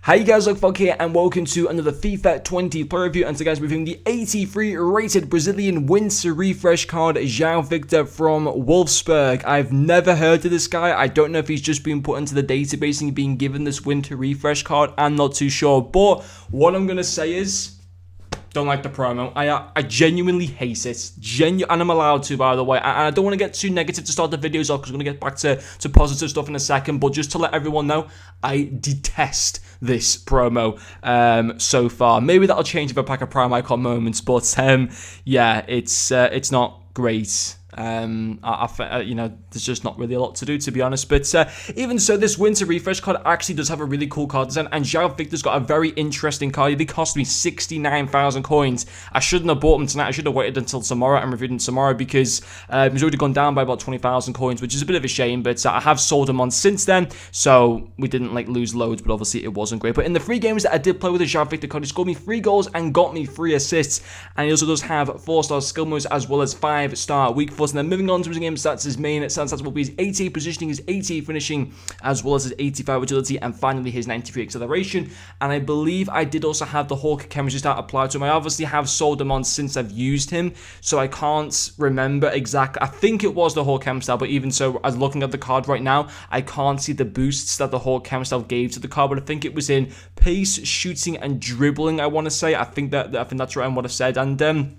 Hey guys, Fogg here and welcome to another FIFA 20 player review. And today guys, we're reviewing the 83 rated Brazilian winter refresh card, Joao Victor from Wolfsburg. I've never heard of this guy. I don't know if he's just been put into the database and being given this winter refresh card. I'm not too sure, but what I'm going to say is, don't like the promo. I genuinely hate it. And I'm allowed to, by the way. I don't want to get too negative to start the videos off because we're going to get back to positive stuff in a second. But just to let everyone know, I detest this promo so far. Maybe that'll change if I pack a Prime Icon moments. But yeah, it's not great. There's just not really a lot to do, to be honest. But even so, this winter refresh card actually does have a really cool card design, and Joao Victor's got a very interesting card. They cost me 69,000 coins. I shouldn't have bought them tonight. I should have waited until tomorrow and reviewed them tomorrow because he's already gone down by about 20,000 coins, which is a bit of a shame. But I have sold them on since then, so we didn't lose loads, but obviously it wasn't great. But in the 3 games that I did play with the Joao Victor card, he scored me 3 goals and got me 3 assists, and he also does have 4-star skill moves as well as 5-star weak foot. And then moving on to his game stats, his main stats will be his 88 positioning, his 88 finishing, as well as his 85 agility, and finally his 93 acceleration. And I believe I did also have the Hawk chemistry stat applied to him. I obviously have sold him on since I've used him, so I can't remember exactly. I think it was the Hawk chem style, but even so, as looking at the card right now, I can't see the boosts that the Hawk chem style gave to the card. But I think it was in pace, shooting, and dribbling. I want to say. I think that's right on what I said. And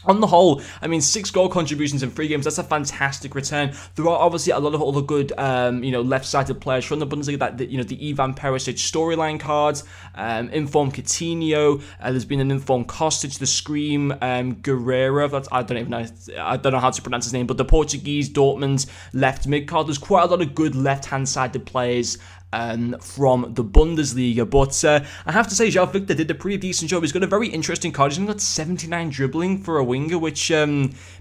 on the whole, I mean, 6 goal contributions in 3 games, that's a fantastic return. There are obviously a lot of other good, left-sided players from the Bundesliga, the Ivan Perisic storyline cards, Inform Coutinho, there's been an Inform Kostic, the Scream, Guerreiro, I don't know how to pronounce his name, but the Portuguese Dortmund left mid card. There's quite a lot of good left-hand-sided players from the Bundesliga, but I have to say Joao Victor did a pretty decent job. He's got a very interesting card. He's only got 79 dribbling for a winger, which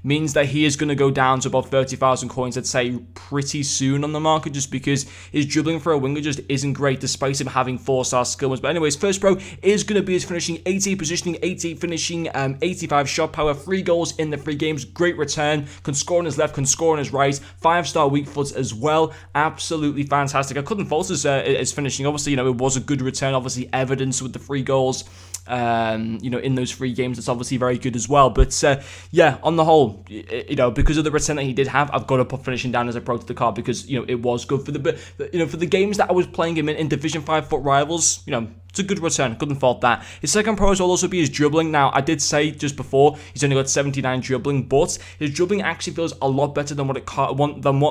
means that he is going to go down to about 30,000 coins, I'd say, pretty soon on the market, just because his dribbling for a winger just isn't great, despite him having 4-star skill moves. But anyways, first pro is going to be his finishing, 88 positioning, 88 finishing, 85 shot power, 3 goals in the 3 games, great return, can score on his left, can score on his right, 5-star weak foot as well, absolutely fantastic. I couldn't fault his finishing. Obviously, it was a good return, obviously evidence with the 3 goals, in those 3 games. It's obviously very good as well. But yeah, on the whole, because of the return that he did have, I've got to put finishing down as a pro to the card, because it was good for the games that I was playing him in Division 5 foot rivals. It's a good return. Couldn't fault that. His second pro will also be his dribbling. Now, I did say just before, he's only got 79 dribbling, but his dribbling actually feels a lot better than what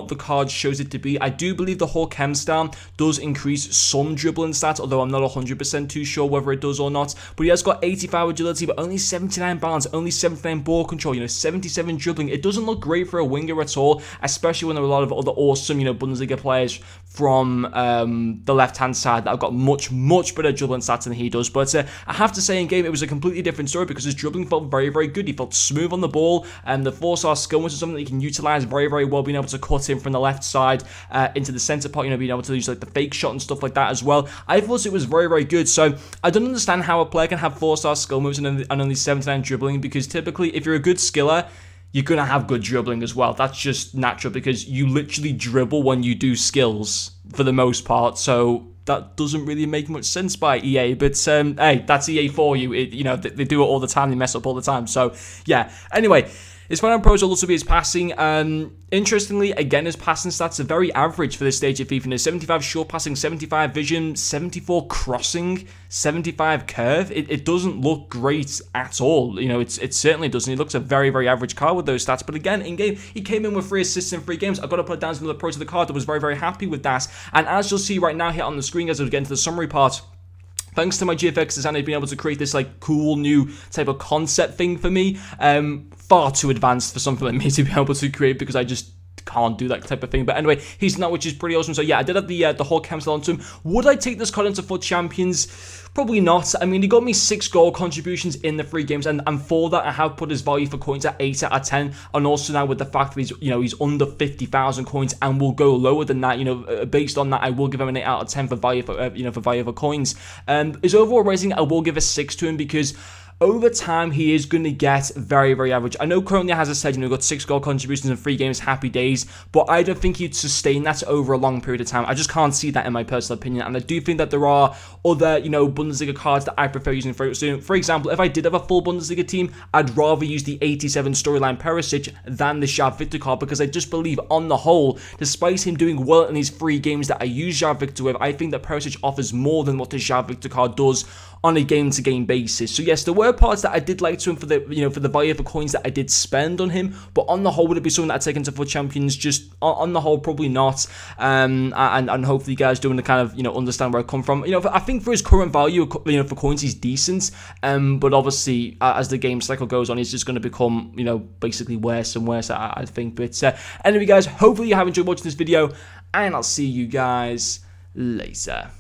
the card shows it to be. I do believe the whole chem style does increase some dribbling stats, although I'm not 100% too sure whether it does or not. But he has got 85 agility, but only 79 balance, only 79 ball control, 77 dribbling. It doesn't look great for a winger at all, especially when there are a lot of other awesome, Bundesliga players from the left-hand side that have got much, much better dribbling stats than he does. But I have to say, in game, it was a completely different story, because his dribbling felt very, very good. He felt smooth on the ball, and the 4-star skill, which is something that he can utilize very, very well, being able to cut in from the left side into the center part, being able to use the fake shot and stuff like that as well. I thought it was very, very good. So I don't understand how a player can have 4-star skill moves and only 79 dribbling, because typically, if you're a good skiller, you're going to have good dribbling as well. That's just natural, because you literally dribble when you do skills for the most part. So that doesn't really make much sense by EA, but hey, that's EA for you. They do it all the time. They mess up all the time. So yeah. Anyway, his final pros will also be his passing. Interestingly, again, his passing stats are very average for this stage of FIFA. 75 short passing, 75 vision, 74 crossing, 75 curve. It doesn't look great at all. It certainly doesn't. He looks a very, very average card with those stats. But again, in game, he came in with 3 assists in 3 games. I've got to put down some of the pros of the card. I was very, very happy with that. And as you'll see right now here on the screen, as we get into the summary part, thanks to my GFX designer being able to create this cool new type of concept thing for me, far too advanced for something like me to be able to create, because I just can't do that type of thing. But anyway, he's not, which is pretty awesome. So yeah, I did have the whole chem style onto him. Would I take this card into Foot Champions? Probably not. I mean, he got me 6 goal contributions in the 3 games, and for that, I have put his value for coins at 8 out of 10. And also now with the fact that he's under 50,000 coins and will go lower than that. Based on that, I will give him an 8 out of 10 for value for value for coins. His overall rating, I will give a 6 to him, because over time, he is going to get very, very average. I know currently, as I said, got 6 goal contributions in 3 games, happy days, but I don't think he'd sustain that over a long period of time. I just can't see that in my personal opinion, and I do think that there are other, Bundesliga cards that I prefer using. For example, if I did have a full Bundesliga team, I'd rather use the 87 storyline Perisic than the Joao Victor card, because I just believe on the whole, despite him doing well in these 3 games that I use Joao Victor with, I think that Perisic offers more than what the Joao Victor card does on a game-to-game basis. So yes, there were parts that I did like to him for the for the value of the coins that I did spend on him, but on the whole, would it be something that I'd take into FUT Champions? Just on the whole, probably not. And hopefully you guys do want to kind of understand where I come from. I think for his current value, for coins, he's decent. But obviously, as the game cycle goes on, he's just going to become basically worse and worse, I think. But anyway, guys, hopefully you have enjoyed watching this video, and I'll see you guys later.